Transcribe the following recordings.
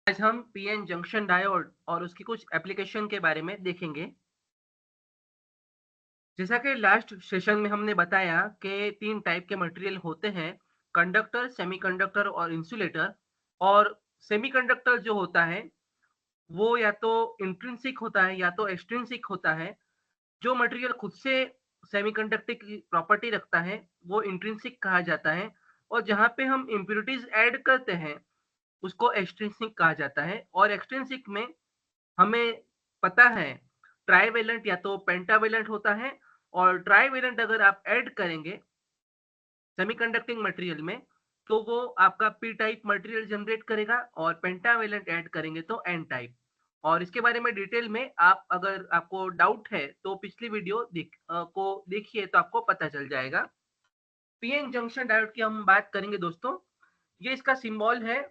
आज हम PN junction diode और उसकी कुछ एप्लीकेशन के बारे में देखेंगे। जैसा कि लास्ट सेशन में हमने बताया कि 3 टाइप के मटेरियल होते हैं, कंडक्टर, सेमीकंडक्टर और इंसुलेटर। और सेमीकंडक्टर जो होता है, वो या तो इंट्रिंसिक होता है या तो एक्सट्रिंसिक होता है। जो मटेरियल खुद से सेमीकंडक्टर की प्रॉपर्टी रखता है, वो इंट्रिंसिक कहा जाता है। और जहाँ पे हम इम्प्यूरिटीज़ ऐड करते हैं, उसको एक्सट्रिंसिक कहा जाता है। और एक्सट्रिंसिक में हमें पता है ट्राइवेलेंट या तो पेंटावेलेंट होता है। और ट्राइवेलेंट अगर आप ऐड करेंगे सेमीकंडक्टिंग मटेरियल में, तो वो आपका पी टाइप मटेरियल जनरेट करेगा, और पेंटावेलेंट ऐड करेंगे तो एन टाइप। और इसके बारे में डिटेल में आप अगर आपको डाउट है तो पिछली वीडियो को देखिए तो आपको पता चल जाएगा। पीएन जंक्शन डायोड की हम बात करेंगे दोस्तों। ये इसका सिंबल है।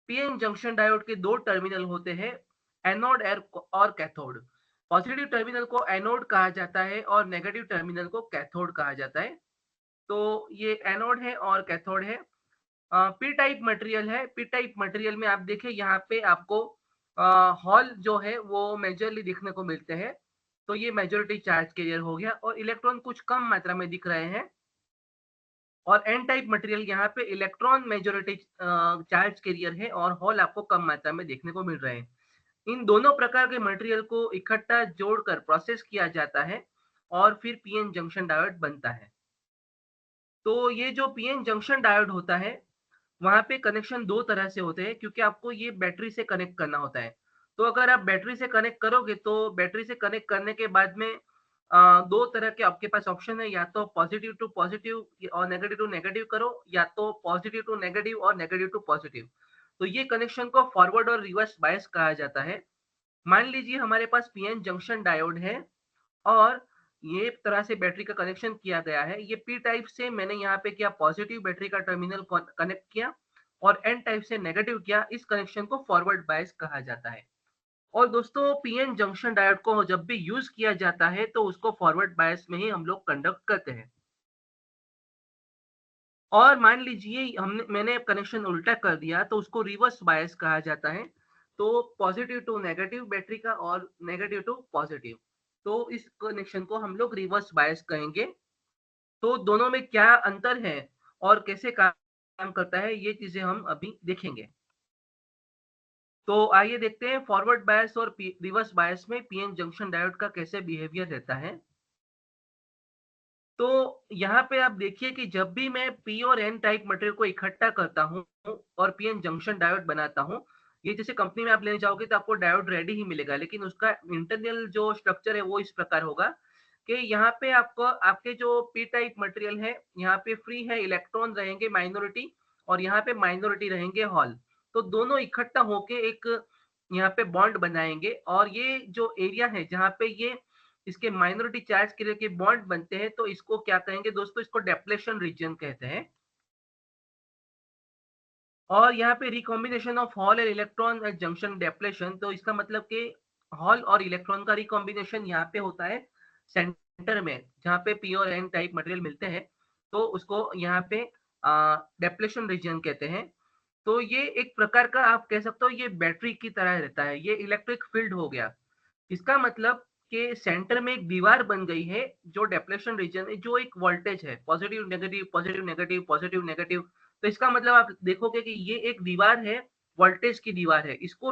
पीएन जंक्शन डायोड के 2 टर्मिनल होते हैं, एनोड और कैथोड। पॉजिटिव टर्मिनल को एनोड कहा जाता है और नेगेटिव टर्मिनल को कैथोड कहा जाता है। तो ये एनोड है और कैथोड है। पी टाइप मटेरियल है। पी टाइप मटेरियल में आप देखिए यहाँ पे आपको हॉल जो है वो मेजरली दिखने को मिलते हैं। तो ये मेजॉरिटी चार्ज कैरियर हो गया और इलेक्ट्रॉन कुछ कम मात्रा में दिख रहे हैं। और एन टाइप मटेरियल यहाँ पे इलेक्ट्रॉन मेजॉरिटी चार्ज कैरियर है और होल आपको कम मात्रा में देखने को मिल रहे हैं। इन दोनों प्रकार के मटेरियल को इकट्ठा जोड़कर प्रोसेस किया जाता है और फिर पीएन जंक्शन डायोड बनता है। तो ये जो पीएन जंक्शन डायोड होता है, वहाँ पे कनेक्शन 2 तरह से होते हैं, क्योंकि आपको ये बैटरी से कनेक्ट करना होता है। तो अगर आप बैटरी से कनेक्ट करोगे तो बैटरी से कनेक्ट करने के बाद में 2 तरह के आपके पास ऑप्शन है, या तो पॉजिटिव टू पॉजिटिव और नेगेटिव टू नेगेटिव करो, या तो पॉजिटिव टू नेगेटिव और नेगेटिव टू पॉजिटिव। तो ये कनेक्शन को फॉरवर्ड और रिवर्स बायस कहा जाता है। मान लीजिए हमारे पास पीएन जंक्शन डायोड है और ये तरह से बैटरी का कनेक्शन किया गया है। ये पी टाइप से मैंने यहाँ पे किया, पॉजिटिव बैटरी का टर्मिनल कनेक्ट किया, और एन टाइप से नेगेटिव किया। इस कनेक्शन को फॉरवर्ड बायस कहा जाता है। और दोस्तों पीएन जंक्शन डायोड को जब भी यूज किया जाता है तो उसको फॉरवर्ड बायस में ही हम लोग कंडक्ट करते हैं। और मान लीजिए मैंने कनेक्शन उल्टा कर दिया तो उसको रिवर्स बायस कहा जाता है। तो पॉजिटिव टू नेगेटिव बैटरी का और नेगेटिव टू पॉजिटिव, तो इस कनेक्शन को हम लोग रिवर्स बायस कहेंगे। तो दोनों में क्या अंतर है और कैसे काम करता है, ये चीजें हम अभी देखेंगे। तो आइए देखते हैं फॉरवर्ड बायस और रिवर्स बायस में पीएन जंक्शन डायोड का कैसे बिहेवियर रहता है। तो यहाँ पे आप देखिए कि जब भी मैं पी और एन टाइप मटेरियल को इकट्ठा करता हूँ और पीएन जंक्शन डायोड बनाता हूँ, ये जैसे कंपनी में आप लेने जाओगे तो आपको डायोड रेडी ही मिलेगा, लेकिन उसका इंटरनल जो स्ट्रक्चर है वो इस प्रकार होगा कि यहाँ पे आपको आपके जो पी टाइप मटेरियल है, यहाँ पे फ्री है, इलेक्ट्रॉन रहेंगे माइनॉरिटी, और यहाँ पे माइनॉरिटी रहेंगे हॉल। तो दोनों इकट्ठा होके एक यहाँ पे बॉन्ड बनाएंगे, और ये जो एरिया है जहाँ पे ये इसके माइनॉरिटी चार्ज के बॉन्ड बनते हैं, तो इसको क्या कहेंगे दोस्तों, इसको डेप्लेशन रीजन कहते हैं। और यहाँ पे recombination of hole and electron at junction depletion, तो इसका मतलब कि हॉल और इलेक्ट्रॉन का रिकॉम्बिनेशन यहाँ पे होता है सेंटर में, जहाँ पे पी और एन टाइप मटेरियल मिलते हैं। तो उसको यहाँ पे डेप्लेशन रीजन कहते हैं। तो ये एक प्रकार का आप कह सकते हो ये बैटरी की तरह रहता है, ये इलेक्ट्रिक फील्ड हो गया। इसका मतलब कि सेंटर में एक दीवार बन गई है जो डेप्लेशन रीजन है, जो एक वोल्टेज है, positive negative positive negative positive negative. तो इसका मतलब आप देखोगे कि ये एक दीवार है, वोल्टेज की दीवार है। इसको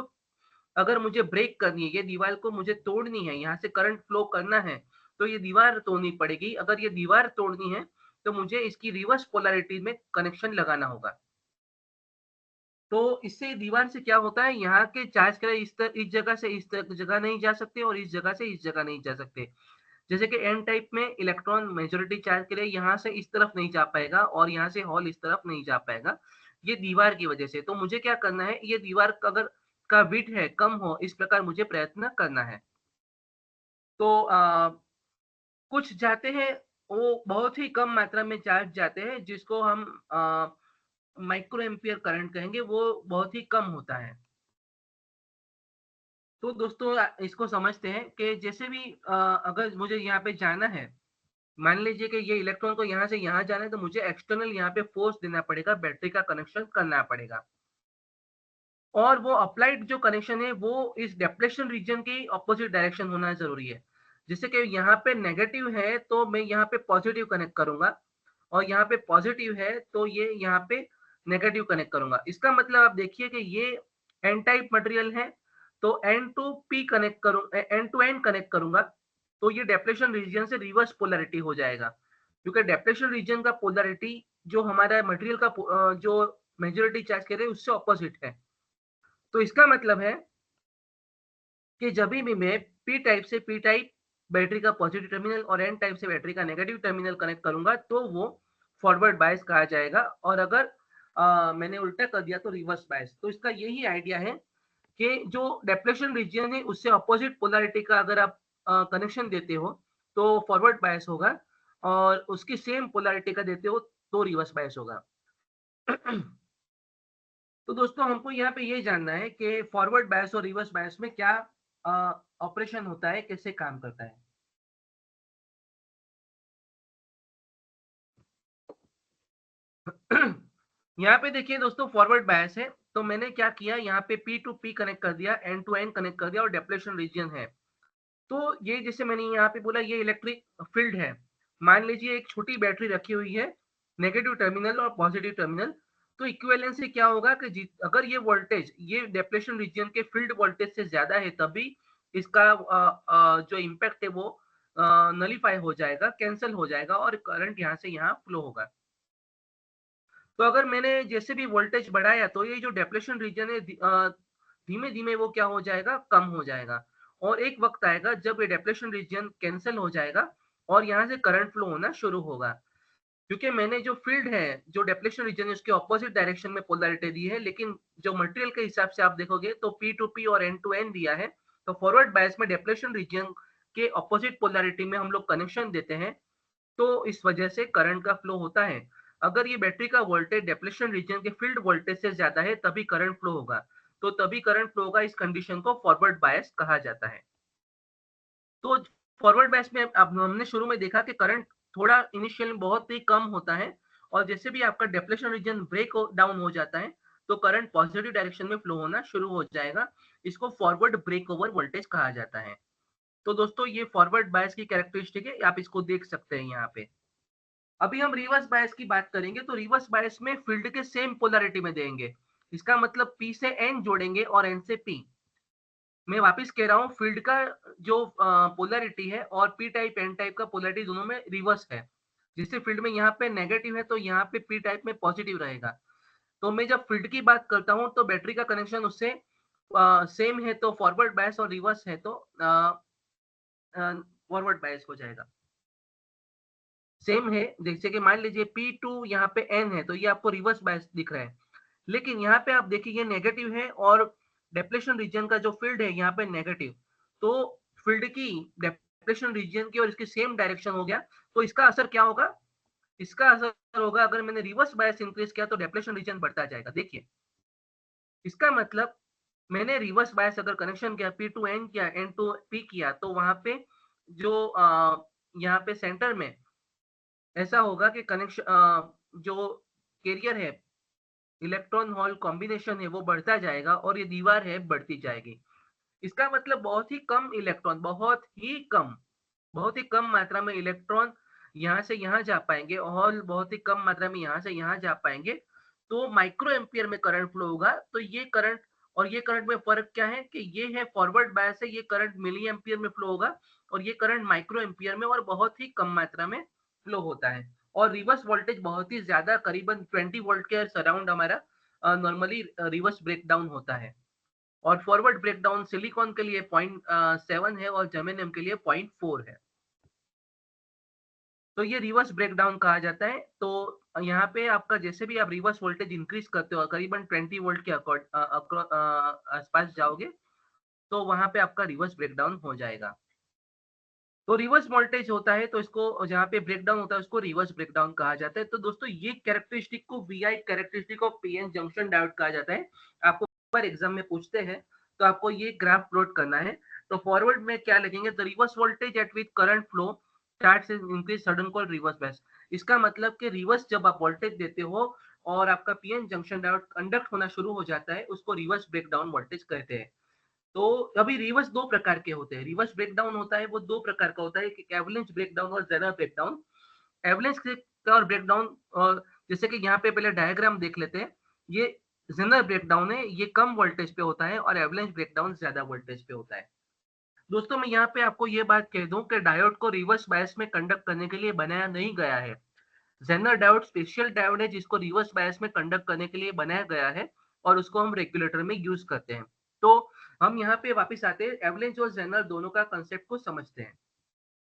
अगर मुझे ब्रेक करनी है, ये दीवार को मुझे तोड़नी है, यहाँ से करंट फ्लो करना है, तो ये दीवार तोड़नी पड़ेगी। अगर ये दीवार तोड़नी है तो मुझे इसकी रिवर्स पोलैरिटी में कनेक्शन लगाना होगा। तो इससे दीवार से क्या होता है, यहाँ के चार्ज के इस जगह से इस जगह नहीं जा सकते और इस जगह से इस जगह नहीं जा सकते। जैसे कि एन टाइप में इलेक्ट्रॉन मेजॉरिटी चार्ज के लिए यहाँ से इस तरफ नहीं जा पाएगा और यहाँ से हॉल इस तरफ नहीं जा पाएगा, ये दीवार की वजह से। तो मुझे क्या करना है, ये दीवार का अगर का विड्थ है कम हो, इस प्रकार मुझे प्रयत्न करना है। तो कुछ जाते हैं, वो बहुत ही कम मात्रा में चार्ज जाते हैं, जिसको हम माइक्रो एम्पियर करंट कहेंगे, वो बहुत ही कम होता है। तो दोस्तों इसको समझते हैं कि जैसे भी अगर मुझे यहाँ पे जाना है, मान लीजिए कि ये इलेक्ट्रॉन को यहाँ से यहाँ जाना है, तो मुझे एक्सटर्नल यहाँ पे फोर्स देना पड़ेगा, बैटरी का कनेक्शन करना पड़ेगा। और वो अप्लाइड जो कनेक्शन है वो इस डिप्लेशन रीजन की ऑपोजिट डायरेक्शन होना ज़रूरी है। जैसे कि यहाँ पे नेगेटिव है तो मैं यहाँ पे पॉजिटिव कनेक्ट करूँगा और यहाँ पे पॉजिटिव है तो ये यहाँ पे नेगेटिव कनेक्ट करूँगा। इसका मतलब आप देखिए कि ये एन टाइप मटेरियल है तो एन टू पी कनेक्ट करूँ एन टू एन कनेक्ट करूँगा तो ये डिप्लेशन रीजन से रिवर्स पोलैरिटी हो जाएगा। क्योंकि डिप्लेशन रीजन का पोलैरिटी जो हमारा मटेरियल का जो मेजॉरिटी चार्ज कह रहे हैं उससे ऑपोजिट है। तो इसका मतलब है कि जभी भी मैं पी टाइप से पी टाइप बैटरी का पॉजिटिव टर्मिनल और एन टाइप से बैटरी का नेगेटिव टर्मिनल कनेक्ट करूंगा तो वो फॉरवर्ड बायस कहा जाएगा और अगर मैंने उल्टा कर दिया तो रिवर्स बायस। तो इसका यही आइडिया है कि जो डिप्लेशन रीजन है उससे अपोजिट पोलैरिटी का अगर आप कनेक्शन देते हो तो फॉरवर्ड बायस होगा और उसकी सेम पोलैरिटी का देते हो तो रिवर्स बायस होगा। तो दोस्तों हमको यहाँ पे ये जानना है कि फॉरवर्ड बायस और रिवर्स बायस में क्या ऑपरेशन होता है, कैसे काम करता है। यहाँ पे देखिए दोस्तों फॉरवर्ड बायस है तो मैंने क्या किया यहाँ पे पी टू पी कनेक्ट कर दिया, एन टू एन कनेक्ट कर दिया और डिप्लेशन रीजन है। तो ये जैसे मैंने यहाँ पे बोला ये इलेक्ट्रिक फील्ड है। मान लीजिए एक छोटी बैटरी रखी हुई है, नेगेटिव टर्मिनल और पॉजिटिव टर्मिनल। तो इक्विवेलेंस से क्या होगा कि अगर ये वोल्टेज ये डिप्लेशन रीजन के फील्ड वोल्टेज से ज्यादा है तभी इसका जो इम्पैक्ट है वो नलीफाई हो जाएगा, कैंसिल हो जाएगा और करंट यहाँ से यहाँ फ्लो होगा। तो अगर मैंने जैसे भी वोल्टेज बढ़ाया तो ये जो डिप्लेशन रीजन है धीमे-धीमे वो क्या हो जाएगा, कम हो जाएगा और एक वक़्त आएगा जब ये डिप्लेशन रीजन कैंसल हो जाएगा और यहाँ से करंट फ्लो होना शुरू होगा। क्योंकि मैंने जो फ़ील्ड है, जो डिप्लेशन रीजन है उसके अपोज़िट डायरेक्शन में पोलैरिटी दी है, लेकिन जो मटेरियल के हिसाब से आप देखोगे तो पी टू पी और एन टू एन दिया है। तो फॉरवर्ड बायस में डिप्लेशन रीजन के अपोज़िट पोलैरिटी में हम लोग कनेक्शन देते हैं तो इस वजह से करंट का फ्लो होता है। अगर ये बैटरी का वोल्टेज डिप्लेशन रीजन के फील्ड वोल्टेज से ज़्यादा है तभी करंट फ्लो होगा। तो तभी करंट फ्लो होगा, इस कंडीशन को फॉरवर्ड बायस कहा जाता है। तो फॉरवर्ड बायस में अब हमने शुरू में देखा कि करंट थोड़ा इनिशियल में बहुत ही कम होता है और जैसे भी आपका डिप्लेशन रीजन ब्रेक डाउन हो जाता है तो करंट पॉजिटिव डायरेक्शन में फ्लो होना शुरू हो जाएगा। इसको फॉरवर्ड ब्रेक ओवर वोल्टेज कहा जाता है। तो दोस्तों ये फॉरवर्ड बायस की कैरेक्टरिस्टिक है, आप इसको देख सकते हैं यहाँ पे। अभी हम रिवर्स बायस की बात करेंगे तो रिवर्स बायस में फील्ड के सेम पोलैरिटी में देंगे। इसका मतलब पी से एन जोड़ेंगे और एन से पी। मैं वापस कह रहा हूँ फील्ड का जो पोलैरिटी है और पी टाइप एन टाइप का पोलैरिटी दोनों में रिवर्स है। जैसे फील्ड में यहाँ पे नेगेटिव है तो यहाँ पे पी टाइप में पॉजिटिव रहेगा। तो मैं जब फील्ड की बात करता हूँ तो बैटरी का कनेक्शन उससे सेम है तो फॉरवर्ड बायस और रिवर्स है तो फॉरवर्ड बायस हो जाएगा। सेम है, जैसे कि मान लीजिए P2 यहाँ पे N है तो ये आपको रिवर्स बायस दिख रहा है। लेकिन यहाँ पे आप देखिए ये नेगेटिव है और डिप्लेशन रीजन का जो फील्ड है यहाँ पे नेगेटिव। तो फील्ड की डिप्लेशन रीजन की और इसकी सेम डायरेक्शन हो गया। तो इसका असर क्या होगा? इसका असर होगा अगर मैंने रिवर्स बायस इंक्रीज किया तो डिप्लेशन रीजन बढ़ता जाएगा। देखिए, इसका मतलब मैंने रिवर्स बायस अगर कनेक्शन किया P टू N किया, N टू P किया तो वहाँ पे जो यहाँ पे सेंटर में ऐसा होगा कि जो कैरियर है, इलेक्ट्रॉन होल कॉम्बिनेशन है वो बढ़ता जाएगा और ये दीवार है बढ़ती जाएगी। इसका मतलब बहुत ही कम इलेक्ट्रॉन, बहुत ही कम मात्रा में इलेक्ट्रॉन यहाँ से यहाँ जा पाएँगे और बहुत ही कम मात्रा में यहाँ से यहाँ जा पाएँगे। तो माइक्रो एम्पियर में करंट फ्लो होगा। तो ये करंट और ये करंट में फ़र्क क्या है कि ये है फॉरवर्ड बायस है, ये करंट मिली एम्पियर में फ्लो होगा और ये करंट माइक्रो एम्पियर में और बहुत ही कम मात्रा में फ्लो होता है। और रिवर्स वोल्टेज बहुत ही ज़्यादा करीबन 20 वोल्ट के सराउंड हमारा नॉर्मली रिवर्स ब्रेकडाउन होता है। और फॉरवर्ड ब्रेकडाउन सिलिकॉन के लिए 0.7 है और जर्मेनियम के लिए 0.4 है। तो ये रिवर्स ब्रेकडाउन कहा जाता है। तो यहाँ पे आपका जैसे भी आप रिवर्स वोल्टेज इंक्रीज करते हो करीबन 20 वोल्ट के आसपास जाओगे तो वहां पे आपका रिवर्स ब्रेकडाउन हो जाएगा। तो रिवर्स वोल्टेज होता है तो इसको जहाँ पे ब्रेकडाउन होता है उसको रिवर्स ब्रेकडाउन कहा जाता है। तो दोस्तों ये कैरेक्टरिस्टिक को VI characteristic of PN junction diode कहा जाता है। आपको पर एग्जाम में पूछते हैं तो आपको ये ग्राफ प्लॉट करना है। तो फॉरवर्ड में क्या लिखेंगे, the reverse voltage at which current flow starts increase sudden call reverse bias. इसका मतलब कि रिवर्स जब आप वोल्टेज देते हो और आपका पीएन जंक्शन डायोड कंडक्ट होना शुरू हो जाता है, उसको रिवर्स ब्रेकडाउन वोल्टेज कहते हैं। तो अभी रिवर्स 2 प्रकार के होते हैं। रिवर्स ब्रेकडाउन होता है वो 2 प्रकार का होता है, एक एवलांच ब्रेकडाउन और ज़ेनर ब्रेकडाउन। एवलांच का और ब्रेकडाउन जैसे कि यहाँ पे पहले डायग्राम देख लेते हैं। ये ज़ेनर ब्रेकडाउन है, ये कम वोल्टेज पे होता है और एवलांच ब्रेकडाउन ज़्यादा वोल्टेज पे होता है। दोस्तों मैं यहाँ पे आपको ये बात कह दूँ कि डायोड को रिवर्स बायस में कंडक्ट करने के लिए बनाया नहीं गया है। ज़ेनर डायोड स्पेशल डायोड है जिसको रिवर्स बायस में कंडक्ट करने के लिए बनाया गया है और उसको हम रेगुलेटर में यूज़ करते हैं। तो हम यहाँ पे वापस आते हैं, एवलांच और ज़ेनर दोनों का कांसेप्ट को समझते हैं।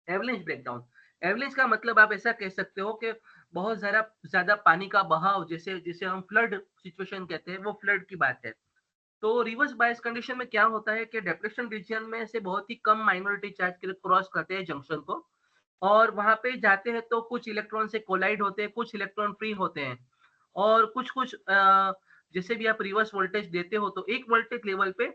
एवलांच ब्रेकडाउन, एवलांच का मतलब आप ऐसा कह सकते हो कि बहुत ज़्यादा पानी का बहाव, जैसे जिसे हम फ्लड सिचुएशन कहते हैं, वो फ्लड की बात है। तो रिवर्स बायस कंडीशन में क्या होता है कि डिप्लेशन रीजन में से बहुत ही कम माइनॉरिटी चार्ज के क्रॉस करते हैं जंक्शन को और वहाँ पे जाते हैं तो कुछ इलेक्ट्रॉन से कोलाइड होते हैं, कुछ इलेक्ट्रॉन फ्री होते हैं और कुछ-कुछ जैसे भी आप रिवर्स वोल्टेज देते हो तो एक वोल्टेज लेवल पे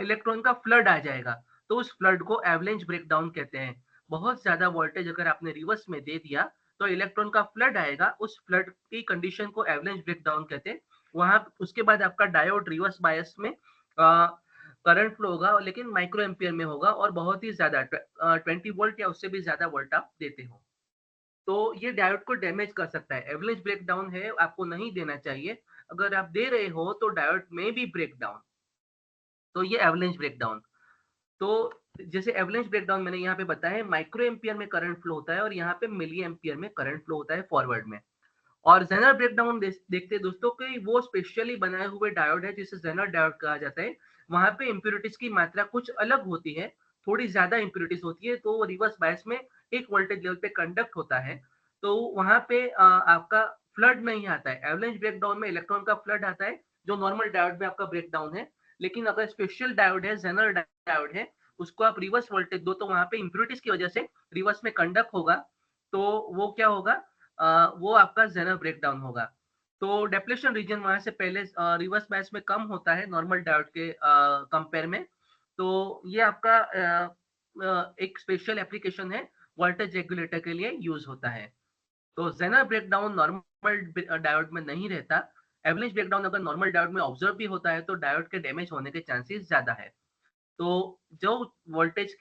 इलेक्ट्रॉन का फ्लड आ जाएगा, तो उस फ्लड को एवलांच ब्रेकडाउन कहते हैं। बहुत ज़्यादा वोल्टेज अगर आपने रिवर्स में दे दिया, तो इलेक्ट्रॉन का फ्लड आएगा, उस फ्लड की कंडीशन को एवलांच ब्रेकडाउन कहते हैं। वहाँ उसके बाद आपका डायोड रिवर्स बायस में करंट फ्लो होगा लेकिन माइक्रो एम्पियर में होगा और बहुत ही ज़्यादा 20 वोल्ट या उससे भी ज़्यादा वोल्ट आप देते हो। तो ये डायोड को डैमेज कर सकता है। एवरेज ब्रेकडाउन है, आपको नहीं देना चाहिए। अगर आप दे रहे हो तो डायोड में भी ब्रेकडाउन, तो ये एवलांच ब्रेकडाउन। तो जैसे एवलांच ब्रेकडाउन मैंने यहाँ पे बताया है, माइक्रो एम्पियर में करंट फ्लो होता है और यहाँ पे मिली एम्पियर में करंट फ्लो होता है फॉरवर्ड में। और ज़ेनर ब्रेकडाउन देखते हैं दोस्तों कि वो स्पेशली बनाए हुए डायोड है जिसे ज़ेनर डायोड कहा जाता है। वहाँ पे इम्प्यूरिटीज़ की मात्रा कुछ अलग होती है, थोड़ी ज़्यादा इम्प्यूरिटीज़ होती है, तो वो रिवर्स बायस में एक वोल्टेज लेवल पे कंडक्ट होता है। तो वहाँ पे आपका फ्लड नहीं आता है। एवलांच ब्रेकडाउन में इलेक्ट्रॉन का फ्लड आता है, जो नॉर्मल डायोड में आपका ब्रेकडाउन है। लेकिन अगर स्पेशल डायोड है, ज़ेनर डायोड है, उसको आप रिवर्स वोल्टेज दो तो वहाँ पे इम्प्यूरिटीज़ की वजह से रिवर्स में कंडक्ट होगा। तो वो क्या होगा, वो आपका ज़ेनर ब्रेकडाउन होगा। तो डेप्लेशन रीजन वहाँ से पहले रिवर्स बायस में कम होता है नॉर्मल डायोड के कंपेयर में। तो ये आपका एक स्पेशल एप्लीकेशन है, वोल्टेज रेगुलेटर के लिए यूज़ होता है। तो ज़ेनर ब्रेकडाउन नॉर्मल डायोड में नहीं रहता। एवरेज ब्रेकडाउन अगर नॉर्मल डायोड में ऑब्जर्व भी होता है, तो डायोड के डैमेज होने के चांसेस ज़्यादा है। तो जो वोल्टेज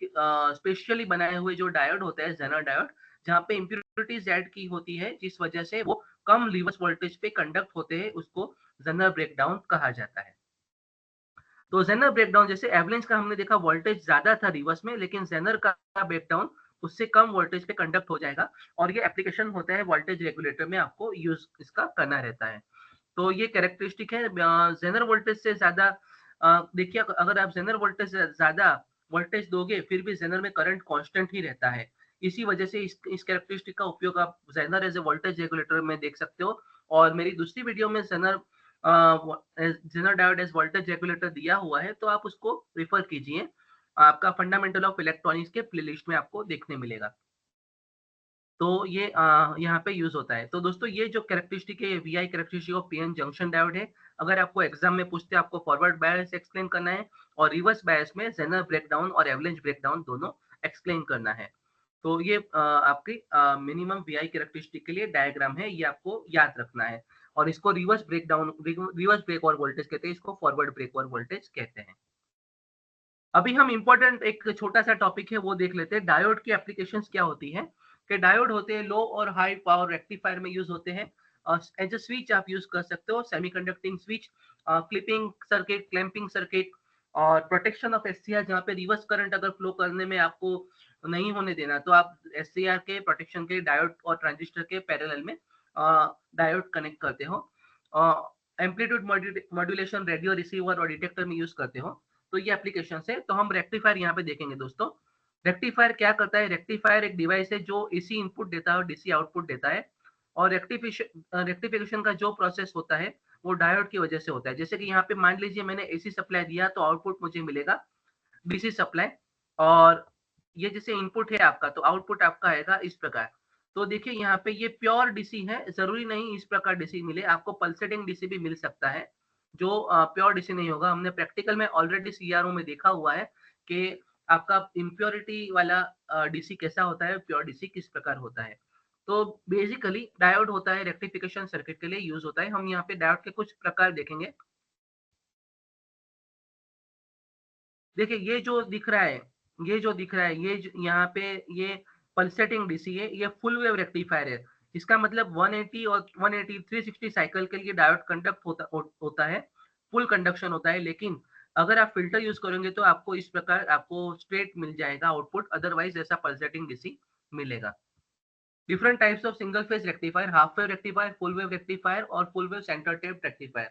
स्पेशली बनाए हुए जो डायोड होते हैं ज़ेनर डायोड, जहाँ पे इम्प्यूरिटीज़ ऐड की होती है, जिस वजह से वो कम रिवर्स वोल्टेज पे कंडक्ट होते हैं, उसको ज़ेनर ब्रेकडाउन कहा जाता है। तो ज़ेनर ब्रेकडाउन जैसे एवलांच का हमने देखा वोल्टेज ज़्यादा था रिवर्स में, लेकिन ज़ेनर का ब्रेकडाउन उससे कम वोल्टेज पे कंडक्ट हो जाएगा और ये एप्लीकेशन होता है वोल्टेज रेगुलेटर में आपको यूज़ इसका करना रहता है। तो ये कैरेक्टरिस्टिक है ज़ेनर वोल्टेज से ज़्यादा देखिए अगर आप ज़ेनर वोल्टेज से ज़्यादा वोल्टेज दोगे, फिर भी ज़ेनर में करंट कांस्टेंट ही रहता है। इसी वजह से इस कैरेक्टरिस्टिक का उपयोग आप Zener as a voltage regulator में देख सकते हो और मेरी दूसरी वीडियो में Zener diode as voltage regulator दिया हुआ है, तो आप उसको रेफर कीजिए। आपका फंडामेंटल ऑफ इलेक्ट्रॉनिक्स के प्लेलिस्ट में आपको देखने मिलेगा। तो ये यहाँ पे यूज़ होता है। तो दोस्तों ये जो कैरेक्टरिस्टिक है, ये VI characteristic of PN junction diode है। अगर आपको एग्ज़ाम में पूछते हैं, आपको फॉरवर्ड बायस एक्सप्लेन करना है और रिवर्स बायस में ज़ेनर ब्रेकडाउन और एवलांच ब्रेकडाउन दोनों एक्सप्लेन करना है। तो ये आपकी मिनिमम वीआई कैरेक्टरिस्टिक के लिए डायग्राम है, ये आपको याद रखना है। और इसको रिवर्स ब्रेक और वोल्टेज कहते हैं, इसको फॉरवर्ड ब्रेक और वोल्टेज कहते हैं। अभी हम इम्पोर्टेंट एक छोटा-सा टॉपिक है वो देख लेते हैं, डायोड की एप्लीकेशंस क्या होती हैं? कि डायोड होते हैं लो और हाई पावर रेक्टिफायर में यूज़ होते हैं। एज़ अ स्विच आप यूज़ कर सकते हो, semiconducting switch, clipping circuit, clamping circuit और प्रोटेक्शन ऑफ एससीआर जहाँ पे रिवर्स करंट अगर फ्लो करने में आपको नहीं होने देना, तो आप एससीआर के प्रोटेक्शन के डायोड और ट्रांजिस्टर के पैरेलल में डायोड कनेक्ट करते हो। एम्पलीट्यूड मॉड्यूलेशन रेडियो रिसीवर और डिटेक्टर में यूज़ करते हो। तो ये एप्लीकेशंस है। तो हम रेक्टिफायर यहाँ पे देखेंगे दोस्तों। रेक्टिफायर क्या करता है? रेक्टिफायर एक डिवाइस है जो एसी इनपुट देता है और डीसी आउटपुट देता है और रेक्टिफिकेशन का जो प्रोसेस होता है, वो डायोड की वजह से होता है। जैसे कि यहाँ पे मान लीजिए मैंने एसी सप्लाई दिया तो आउटपुट मुझे मिलेगा डीसी सप्लाई और ये जैसे इनपुट है आपका तो आउटपुट आपका आएगा इस प्रकार। तो देखिए यहाँ पे ये प्योर डीसी है, ज़रूरी नहीं इस प्रकार डीसी मिले, आपको पल्सेटिंग डीसी भी मिल सकता है, जो प्योर डीसी नहीं होगा। हमने प्रैक्टिकल में ऑलरेडी सीआरओ में देखा हुआ है कि आपका इम्प्योरिटी वाला डीसी कैसा होता है, प्योर डीसी किस प्रकार होता है। तो बेसिकली डायोड होता है रेक्टिफिकेशन सर्किट के लिए यूज होता है। हम यहाँ पे डायोड के कुछ प्रकार देखेंगे। देखिए ये जो दिख रहा है यहाँ पे ये पल्सेटिंग डीसी है, ये फुल वेव रेक्टिफायर है। इसका मतलब 180 और 180 360 साइकिल के लिए डायोड कंडक्ट होता है, फुल कंडक्शन होता है। लेकिन अगर आप फिल्टर यूज करेंगे तो आपको इस प्रकार आपको स्ट्रेट मिल जाएगा आउटपुट, अदरवाइज ऐसा पल्सेटिंग डीसी मिलेगा। Different types of single phase rectifier, half wave rectifier, full wave rectifier और full wave centre tap rectifier.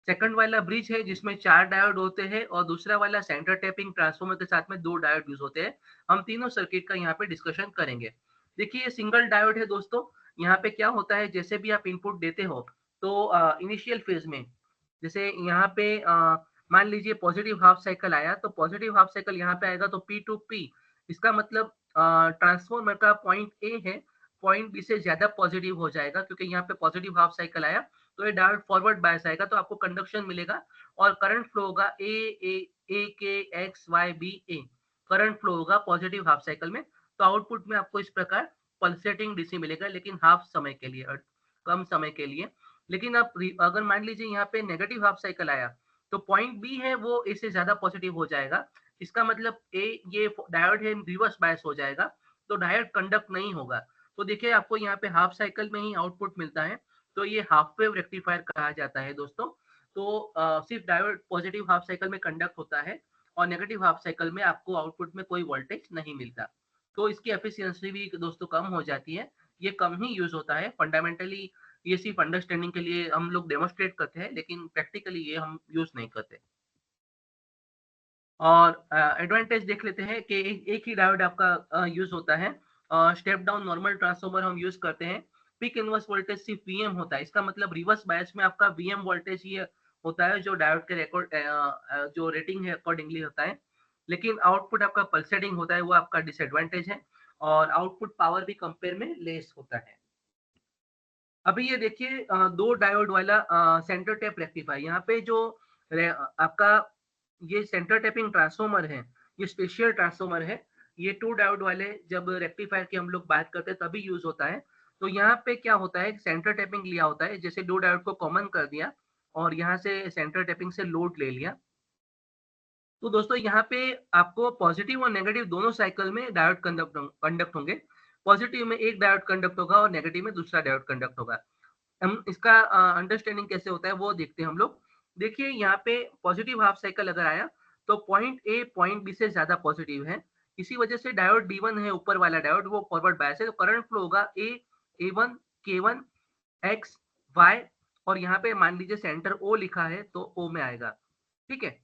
Second वाला ब्रिज है जिसमें 4 डायोड होते हैं और दूसरा वाला सेंटर टैपिंग ट्रांसफार्मर के साथ में 2 डायोड यूज होते हैं। हम तीनों सर्किट का यहाँ पे डिस्कशन करेंगे। देखिए ये सिंगल डायोड है दोस्तों। यहाँ पे क्या होता है, जैसे भी आप इनपुट देते हो तो इनिशियल फेज में जैसे यहाँ पे मान लीजिए पॉजिटिव हाफ साइकिल आया, तो पॉजिटिव हाफ साइकिल यहाँ पे आएगा तो पी टू पी, इसका मतलब ट्रांसफॉर्मर का पॉइंट ए है, पॉइंट बी से ज्यादा पॉजिटिव हो जाएगा क्योंकि यहाँ पे पॉजिटिव हाफ साइकिल आया, तो ये डायोड फॉरवर्ड बायस आएगा तो आपको कंडक्शन मिलेगा और करंट फ्लो होगा ए के एक्स वाई बी ए, करंट फ्लो होगा पॉजिटिव हाफ साइकिल में। तो आउटपुट में आपको इस प्रकार पल्सेटिंग डीसी मिलेगा, लेकिन हाफ समय के लिए, कम समय के लिए। लेकिन आप अगर मान लीजिए यहाँ पे नेगेटिव हाफ साइकिल आया, तो पॉइंट बी है वो ए से ज्यादा पॉजिटिव हो जाएगा, इसका मतलब ए ये डायोड है रिवर्स बायस हो जाएगा, तो डायोड कंडक्ट नहीं होगा। तो देखिए आपको यहाँ पे हाफ साइकिल में ही आउटपुट मिलता है, तो ये हाफ वेव रेक्टिफायर कहा जाता है दोस्तों। तो सिर्फ डायोड पॉजिटिव हाफ साइकिल में कंडक्ट होता है और नेगेटिव हाफ साइकिल में आपको आउटपुट में कोई वोल्टेज नहीं मिलता, तो इसकी एफिशिएंसी भी दोस्तों कम हो जाती है। ये कम ही यूज होता है फंडामेंटली, ये सिर्फ अंडरस्टैंडिंग के लिए हम लोग डेमोस्ट्रेट करते हैं, लेकिन प्रैक्टिकली ये हम यूज नहीं करते। और एडवांटेज देख लेते हैं कि एक ही डायोड आपका यूज होता है। स्टेप डाउन नॉर्मल ट्रांसफार्मर हम यूज करते हैं। पीक इनवर्स वोल्टेज सिर्फ वीएम होता है, इसका मतलब रिवर्स बायस में आपका वीएम वोल्टेज ही होता है जो डायोड के रिकॉर्ड जो रेटिंग है अकॉर्डिंगली होता है। लेकिन आउटपुट आपका पल्सेटिंग होता है, वो आपका डिसएडवांटेज है और आउटपुट पावर भी कंपेयर में लेस होता है। अभी ये देखिए दो डायोड वाला सेंटर टैप रेक्टिफायर, यहाँ पे जो आपका ये सेंटर टैपिंग ट्रांसफॉर्मर है, ये स्पेशल ट्रांसफॉर्मर है। ये 2 डायोड वाले जब रेक्टिफायर की हम लोग बात करते हैं तभी यूज होता है। तो यहाँ पे क्या होता है, सेंटर टैपिंग लिया होता है, जैसे 2 डायोड को कॉमन कर दिया और यहाँ से सेंटर टैपिंग से लोड ले लिया। तो दोस्तों यहाँ पे आपको पॉजिटिव और नेगेटिव दोनों साइकिल में डायोड कंडक्ट होंगे। पॉजिटिव में एक डायोड कंडक्ट होगा और नेगेटिव में दूसरा डायोड कंडक्ट होगा। हम इसका अंडरस्टैंडिंग कैसे होता है वो देखते हैं हम लोग। देखिए यहाँ पे पॉजिटिव हाफ साइकिल अगर आया तो पॉइंट ए पॉइंट बी से ज्यादा पॉजिटिव है, इसी वजह से डायोड डी1 है ऊपर वाला डायोड वो फॉरवर्ड बायस है, तो करंट फ्लो होगा ए वन के1 एक्स वाई, और यहाँ पे मान लीजिए सेंटर ओ लिखा है तो ओ में आएगा, ठीक है।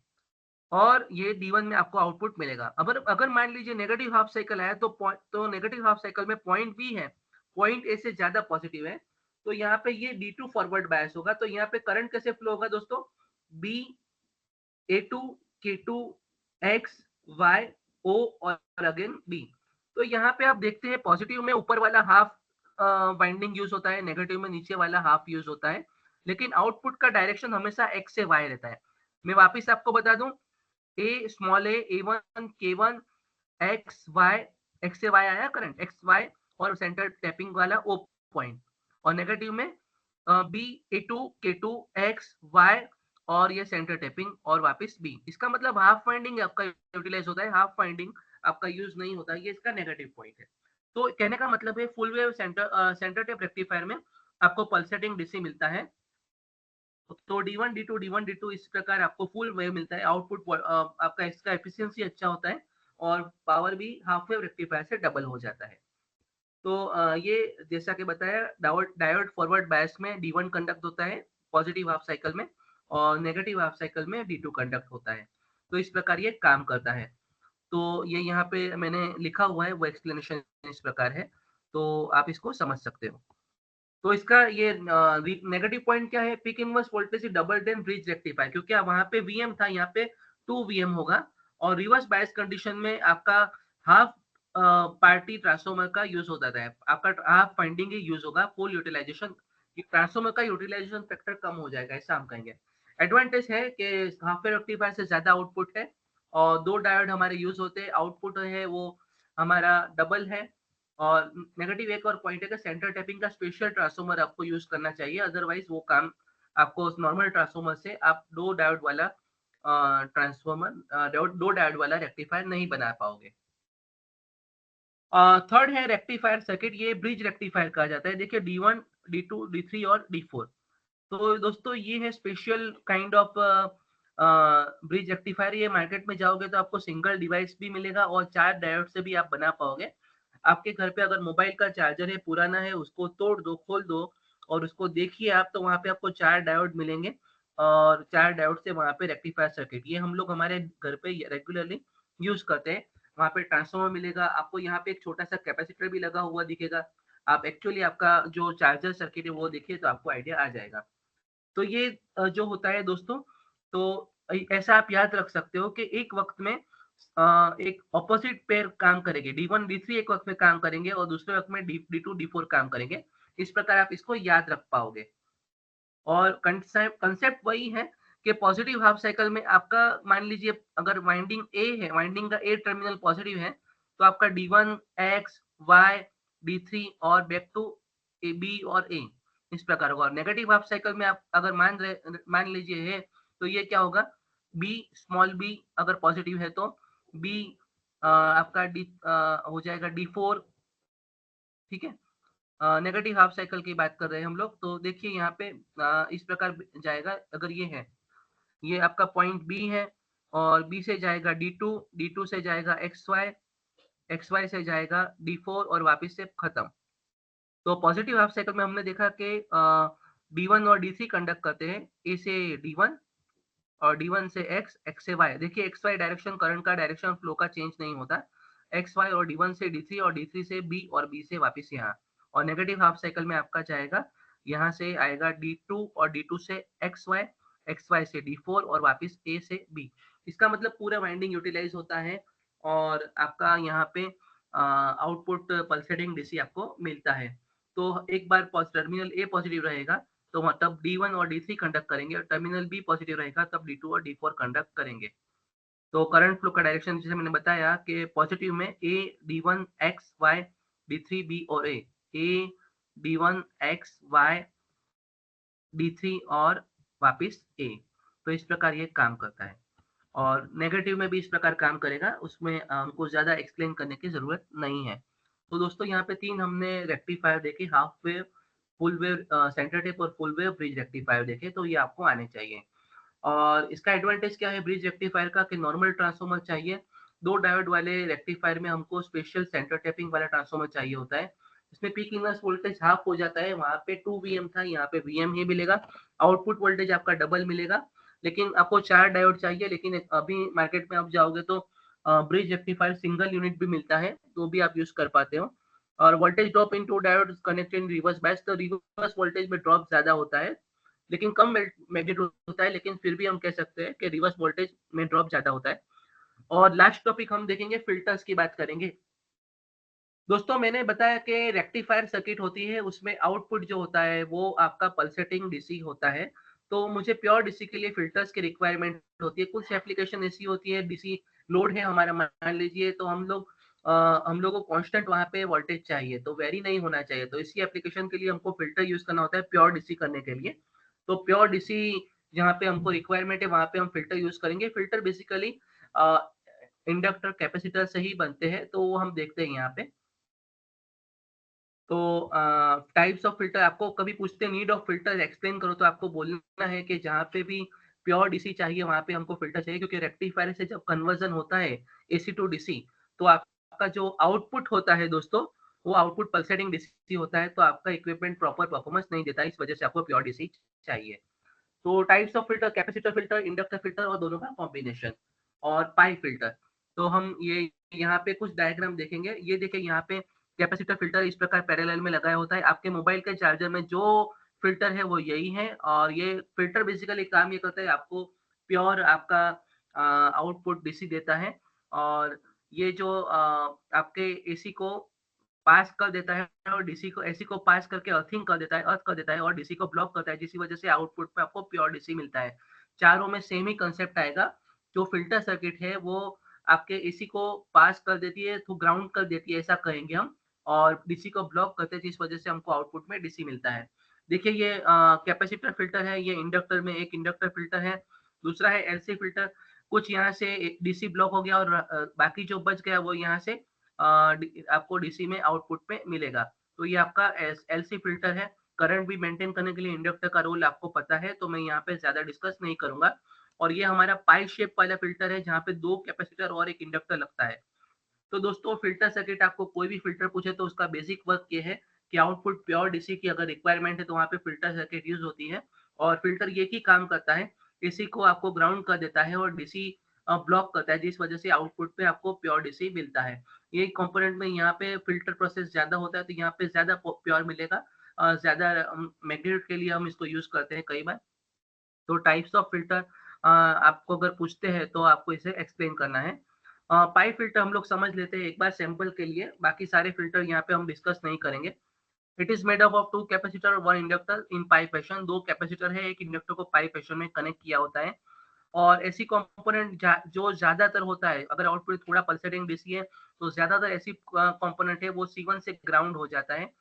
और ये डी1 में आपको आउटपुट मिलेगा। अगर अगर मान लीजिए नेगेटिव हाफ साइकिल आया तो नेगेटिव हाफ साइकिल में पॉइंट बी है, पॉइंट ए से ज्यादा पॉजिटिव है, तो यहाँ पे ये डी2 फॉरवर्ड बायस होगा। तो यहाँ पे करंट कैसे फ्लो होगा दोस्तों, बी ए2 के2 एक्स वाई ओ और अगेन बी। तो यहाँ पे आप देखते हैं पॉजिटिव में ऊपर वाला हाफ वाइंडिंग यूज होता है, नेगेटिव में नीचे वाला हाफ यूज होता है, लेकिन आउटपुट का डायरेक्शन हमेशा एक्स से वाई रहता है। मैं वापिस आपको बता दूं, ए स्मॉल ए1 के1 एक्स से वाई आया करंट एक्स वाई, और सेंटर टैपिंग वाला ओ पॉइंट, और नेगेटिव में बी ए2 के2 एक्स वाई और ये सेंटर टैपिंग और वापस बी। इसका मतलब हाफ वाइंडिंग आपका यूटिलाइज होता है, हाफ वाइंडिंग आपका यूज नहीं होता, ये इसका नेगेटिव पॉइंट है। तो कहने का मतलब है full wave centre tap rectifier में आपको पल्सेटिंग डीसी मिलता है। तो डी1 डी2 इस प्रकार आपको फुल वेव मिलता है, आउटपुट आपका इसका एफिशिएंसी अच्छा होता है और पावर भी हाफ वेव रेक्टिफायर से डबल हो जाता है। तो ये जैसा कि बताया डायोड डायोड फॉरवर्ड बायस में डी1 कंडक्ट होता है पॉजिटिव हाफ साइकिल में, और नेगेटिव हाफ साइकिल में डी2 कंडक्ट होता है। तो इस प्रकार ये काम करता है। तो ये यहाँ पे मैंने लिखा हुआ है, वो एक्सप्लेनेशन इस प्रकार है, तो आप इसको समझ सकते हो। तो इसका ये नेगेटिव पॉइंट क्या है, peak inverse voltage double than bridge rectifier, क्योंकि वहां पे वीएम था, यहाँ पे 2 वीएम होगा। और रिवर्स बायस कंडीशन में आपका हाफ पार्टी ट्रांसफॉर्मर का यूज होता है, आपका हाफ फाइंडिंग ही यूज होगा, फुल यूटिलाइजेशन ट्रांसफॉर्मर का यूटिलाइजेशन फैक्टर कम हो जाएगा, ऐसा हम कहेंगे। एडवांटेज है कि हाफ रेक्टिफायर से ज्यादा आउटपुट है और 2 डायोड हमारे यूज होते हैं, आउटपुट है वो हमारा डबल है और नेगेटिव एक और पॉइंट है कि सेंटर टैपिंग का स्पेशल ट्रांसफार्मर आपको यूज़ करना चाहिए, अदरवाइज़ वो काम आपको उस नॉर्मल ट्रांसफार्मर से आप 2 डायोड वाला ट्रांसफार्मर 2 डायोड वाला रेक्टिफायर नहीं बना पाओगे। थर्ड है रेक्टिफायर सर्किट, ये ब्रिज रेक्टिफायर कहा जाता है। देखिए D1, D2, D3 और D4। तो दोस्तों ये है special kind of bridge rectifier. ये मार्केट में जाओगे तो आपको सिंगल डिवाइस भी मिलेगा और 4 डायोड से भी आप बना पाओगे। आपके घर पे अगर मोबाइल का चार्जर है, पुराना है, उसको तोड़ दो, खोल दो और उसको देखिए आप, तो वहाँ पे आपको 4 डायोड मिलेंगे और 4 डायोड से वहाँ पे रेक्टिफायर सर्किट, ये हम लोग हमारे घर पे रेगुलरली यूज़ करते हैं। वहाँ पे ट्रांसफार्मर मिलेगा, आपको यहाँ पे एक छोटा-सा कैपेसिटर भी लगा हुआ दिखेगा। आप एक्चुअली आपका जो चार्जर सर्किट है वो देखिए तो आपको आइडिया आ जाएगा। तो ये जो होता है दोस्तों, तो ऐसा आप याद रख सकते हो कि एक वक़्त में एक ऑपोज़िट पेयर काम करेंगे, D1, D3 एक वक़्त में काम करेंगे और दूसरे वक़्त में D2, D4 काम करेंगे। इस प्रकार आप इसको याद रख पाओगे। और कांसेप्ट वही है कि पॉज़िटिव हाफ साइकिल में आपका मान लीजिए अगर वाइंडिंग A है, वाइंडिंग का A टर्मिनल पॉज़िटिव है, तो आपका D1, X, Y, D3 और बैक टू B और A इस प्रकार होगा। और नेगेटिव हाफ साइकिल में आप अगर मान लीजिए है, तो ये क्या होगा, B स्मॉल b अगर पॉज़िटिव है तो B आपका हो जाएगा D4, ठीक है? नेगेटिव हाफ साइकिल की बात कर रहे हैं हम लोग, तो देखिए यहाँ पे इस प्रकार जाएगा अगर ये है, ये आपका पॉइंट बी है और बी से जाएगा D2, D2 से जाएगा XY, XY से जाएगा D4 और वापस से खत्म। तो पॉजिटिव हाफ साइकिल में हमने देखा कि D1 और D3 कंडक्ट करते हैं, A से D1 और D1 से X, X से Y। देखिए XY डायरेक्शन, करंट का डायरेक्शन फ्लो का चेंज नहीं होता। XY और D1 से D3 और D3 से B और B से वापस यहाँ। और नेगेटिव हाफ साइकिल में आपका जाएगा, यहाँ से आएगा D2 और D2 से XY, XY से D4 और वापस A से B। इसका मतलब पूरा वाइंडिंग यूटिलाइज़ होता है और आपका यहाँ पे आउटपुट पल्सेटिंग डीसी आपको मिलता है। तो एक बार टर्मिनल A पॉजिटिव रहेगा तो वहाँ तब D1 और D3 कंडक्ट करेंगे और टर्मिनल बी पॉजिटिव रहेगा तब D2 और D4 कंडक्ट करेंगे। तो करंट फ्लो का डायरेक्शन जैसे मैंने बताया कि पॉजिटिव में A D1 X Y D3 B और A D1 X Y D3 और वापिस A। तो इस प्रकार ये काम करता है और नेगेटिव में भी इस प्रकार काम करेगा, उसमें हमको ज़्यादा एक्सप्लेन करने की ज़रूरत नहीं है। तो दोस्तों यहाँ पे 3 हमने रेक्टिफायर देखे, half wave, full wave centre tape और फुल वेव ब्रिज रेक्टिफायर देखे, तो ये आपको आने चाहिए। और इसका एडवांटेज क्या है ब्रिज रेक्टिफायर का कि नॉर्मल ट्रांसफार्मर चाहिए, 2 डायोड वाले रेक्टिफायर में हमको स्पेशल सेंटर टैपिंग वाला ट्रांसफार्मर चाहिए होता है। इसमें पीक इनवर्स वोल्टेज हाफ हो जाता है, वहाँ पे 2 वीएम था, यहाँ पे वीएम ही मिलेगा। आउटपुट वोल्टेज आपका डबल मिलेगा, लेकिन आपको 4 डायोड चाहिए, लेकिन अभी मार्केट में आप जाओगे तो ब्रिज रेक्टिफायर सिंगल यूनिट भी मिलता है, तो भी आप यूज़ कर पाते हो। और voltage drop in 2 diodes connected in reverse bias, तो रिवर्स वोल्टेज में ड्रॉप ज़्यादा होता है, लेकिन कम मैग्नीट्यूड होता है, लेकिन फिर भी हम कह सकते हैं कि रिवर्स वोल्टेज में ड्रॉप ज़्यादा होता है। और लास्ट टॉपिक हम देखेंगे, फ़िल्टर्स की बात करेंगे। दोस्तों मैंने बताया कि रेक्टिफायर सर्किट होती है, उसमें आउटपुट जो होता है वो आपका पल्सेटिंग डीसी होता है। तो मुझे प्योर डीसी के लिए फ़िल्टर्स की रिक्वायरमेंट होती है। कुछ एप्लीकेशन ऐसी होती है, डीसी लोड है हमारा, मान लीजिए, तो हम लोग को कांस्टेंट वहाँ पे वोल्टेज चाहिए, तो वेरी नहीं होना चाहिए। तो इसी एप्लीकेशन के लिए हमको फ़िल्टर यूज़ करना होता है प्योर डीसी करने के लिए। तो प्योर डीसी जहाँ पे हमको रिक्वायरमेंट है वहाँ पे हम फ़िल्टर यूज़ करेंगे। फ़िल्टर बेसिकली अ, इंडक्टर, कैपेसिटर से ही बनते हैं, तो वो हम देखते हैं यहाँ पे। तो टाइप्स ऑफ फ़िल्टर आपको कभी पूछते हैं, नीड ऑफ फ़िल्टर एक्सप्लेन करो, तो आपको बोलना है कि जहाँ पे भी प्योर डीसी चाहिए वहाँ पे हमको फ़िल्टर चाहिए, क्योंकि रेक्टिफायर से जब कन्वर्ज़न होता है एसी टू डीसी, तो आपका जो आउटपुट होता है दोस्तों, वो आउटपुट पल्सेटिंग डीसी होता है, तो आपका इक्विपमेंट प्रॉपर परफॉर्मेंस नहीं देता है, इस वजह से आपको प्योर डीसी चाहिए। तो types of filter, capacitor filter, inductor filter और दोनों का कॉम्बिनेशन और पाई फ़िल्टर। तो हम ये यहाँ पे कुछ डायग्राम देखेंगे। ये देखिए यहाँ पे कैपेसिटर फ़िल्टर इस प्रकार पैरेलल में लगाया होता है। आपके मोबाइल के चार्जर में जो फ़िल्टर है वो यही है और ये फ़िल्टर बेसिकली काम ये करता है, आपको प्योर आपका आउटपुट डीसी देता है और ये जो आपके एसी को पास कर देता है और डीसी को, एसी को पास करके अर्थिंग कर देता है, अर्थ कर देता है और डीसी को ब्लॉक करता है, जिसकी वजह से आउटपुट में आपको प्योर डीसी मिलता है। चारों में सेम ही कांसेप्ट आएगा। जो फ़िल्टर सर्किट है वो आपके एसी को पास कर देती है, तो ग्राउंड कर देती है, ऐसा कहेंगे हम। और डीसी को ब्लॉक करते हैं, जिस वजह से हमको आउटपुट में डीसी मिलता है। देखिए ये कैपेसिटर फ़िल्टर है, ये इंडक्टर में एक इंडक्टर फ़िल्टर है, दूसरा है एलसी फ़िल्टर। कुछ यहाँ से डीसी ब्लॉक हो गया और बाकी जो बच गया वो यहाँ से डी आपको डीसी में आउटपुट में मिलेगा। तो ये आपका एलसी फ़िल्टर है। करंट भी मेंटेन करने के लिए इंडक्टर का रोल आपको पता है, तो मैं यहाँ पे ज़्यादा डिस्कस नहीं करूँगा। और ये हमारा पाई शेप वाला फ़िल्टर है, जहाँ पे 2 कैपेसिटर और 1 इंडक्टर लगता है। तो दोस्तों फ़िल्टर सर्किट आपको कोई भी फ़िल्टर पूछे तो उसका बेसिक वर्क ये है कि आउटपुट प्योर डीसी की अगर रिक्वायरमेंट है तो वहाँ पे फ़िल्टर सर्किट यूज़ होती है और फ़िल्टर एक ही काम करता है, डीसी को आपको ग्राउंड कर देता है और डीसी ब्लॉक करता है, जिस वज़ह से आउटपुट पे आपको प्योर डीसी मिलता है। ये कंपोनेंट में यहाँ पे फ़िल्टर प्रोसेस ज़्यादा होता है तो यहाँ पे ज़्यादा प प्योर मिलेगा। ज़्यादा मैग्नीट्यूड के लिए हम इसको यूज़ करते हैं कई बार। तो टाइप्स ऑफ फ़िल्टर आपको अगर पूछते हैं तो आपको इसे एक्सप्लेन करना है। पाई फ़िल्टर हम लोग समझ लेते हैं एक बार सैंपल के लिए, बाकी सारे फ़िल्टर यहाँ पे हम डिस्कस नहीं करेंगे। It is made up of 2 capacitor, 1 inductor in pi fashion. 2 capacitor है, 1 इंडक्टर को पाई फैशन में कनेक्ट किया होता है। और ऐसी कंपोनेंट जो ज़्यादातर होता है, अगर आउटपुट थोड़ा पल्सेटिंग डीसी है, तो ज़्यादातर ऐसी कंपोनेंट है वो C1 से ग्राउंड हो जाता है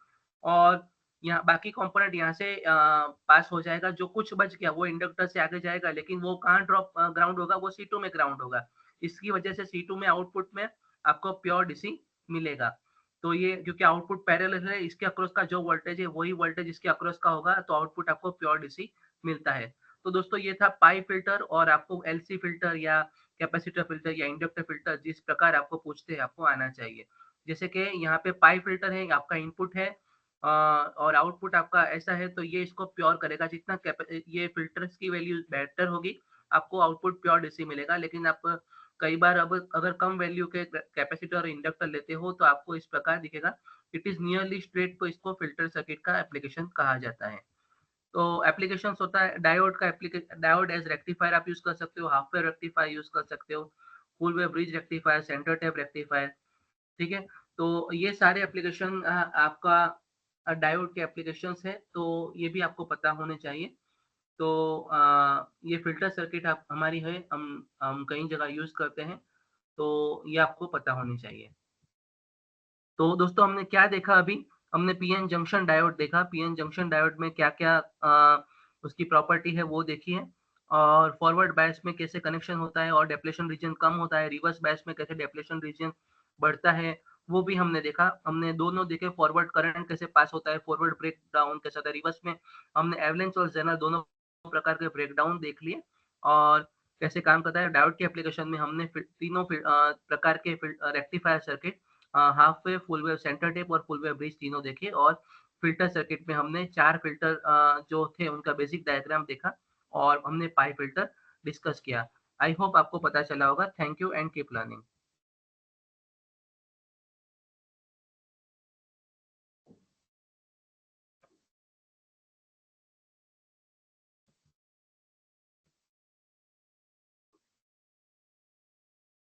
और यहाँ बाकी कंपोनेंट यहाँ से पास हो जाएगा, जो कुछ बच गया वो इंडक्टर से आगे जाएगा, लेकिन वो कहाँ ग्राउंड होगा, वो C2 में ग्राउंड होगा। इसकी वजह से C2 में आउटपुट में आपको प्योर डीसी मिलेगा। तो ये क्योंकि आउटपुट पैरेलल है, इसके अक्रॉस का जो वोल्टेज है, वही वोल्टेज इसके अक्रॉस का होगा, तो आउटपुट आपको प्योर डीसी मिलता है। तो दोस्तों ये था पाई फ़िल्टर और आपको एलसी फ़िल्टर या कैपेसिटर फ़िल्टर या इंडक्टर फ़िल्टर जिस प्रकार आपको पूछते हैं, आपको आना चाहिए। जैसे कि यहाँ पे पाई फ़िल्टर है, आपका इनपुट है और आउटपुट आपका ऐसा है तो ये इसको प्योर करेगा जितना ये फ़िल्टर्स की वैल्यू बेहतर होगी, आपको आउटपुट प्योर डीसी मिलेगा। लेकिन आप कई बार अब अगर कम वैल्यू के कैपेसिटर और इंडक्टर लेते हो तो आपको इस प्रकार दिखेगा, इट इज़ नियरली स्ट्रेट, तो इसको फ़िल्टर सर्किट का एप्लीकेशन कहा जाता है। तो एप्लीकेशंस होता है डायोड का डायोड एज़ रेक्टिफायर आप यूज़ कर सकते हो, हाफ वेव रेक्टिफायर यूज़ कर सकते हो, full wave bridge rectifier, centre tap rectifier, ठीक है? तो ये सारे एप्लीकेशन आपका डायोड के एप्लीकेशंस हैं, तो ये भी आपको पता होने चाहिए। तो ये फ़िल्टर सर्किट आप हमारी है, हम कई जगह यूज़ करते हैं, तो ये आपको पता होनी चाहिए। तो दोस्तों हमने क्या देखा अभी? हमने पीएन जंक्शन डायोड देखा, पीएन जंक्शन डायोड में क्या-क्या उसकी प्रॉपर्टी है वो देखी है और फॉरवर्ड बायस में कैसे कनेक्शन होता है और डेप्लेशन रीजन कम होता है, रिवर्स बायस में कैसे डेप्लेशन रीजन बढ़ता है, वो भी हमने देखा। हमने दोनों देखे फॉरवर्ड करंट कैसे पास होता है, फॉरवर्ड ब्रेकडाउन कैसा होता है, रिवर्स में हमने एवलांच और ज़ेनर दोनों प्रकार के ब्रेकडाउन देख लिए और कैसे काम करता है। डायोड के एप्लीकेशन में हमने तीनों प्रकार के rectifier circuit half wave, full wave, centre tape और फुल वेव ब्रिज तीनों देखे और फ़िल्टर सर्किट में हमने 4 फ़िल्टर जो थे उनका बेसिक डायग्राम देखा और हमने पाई फ़िल्टर डिस्कस किया। आई होप आपको पता चला होगा। Thank you and keep learning.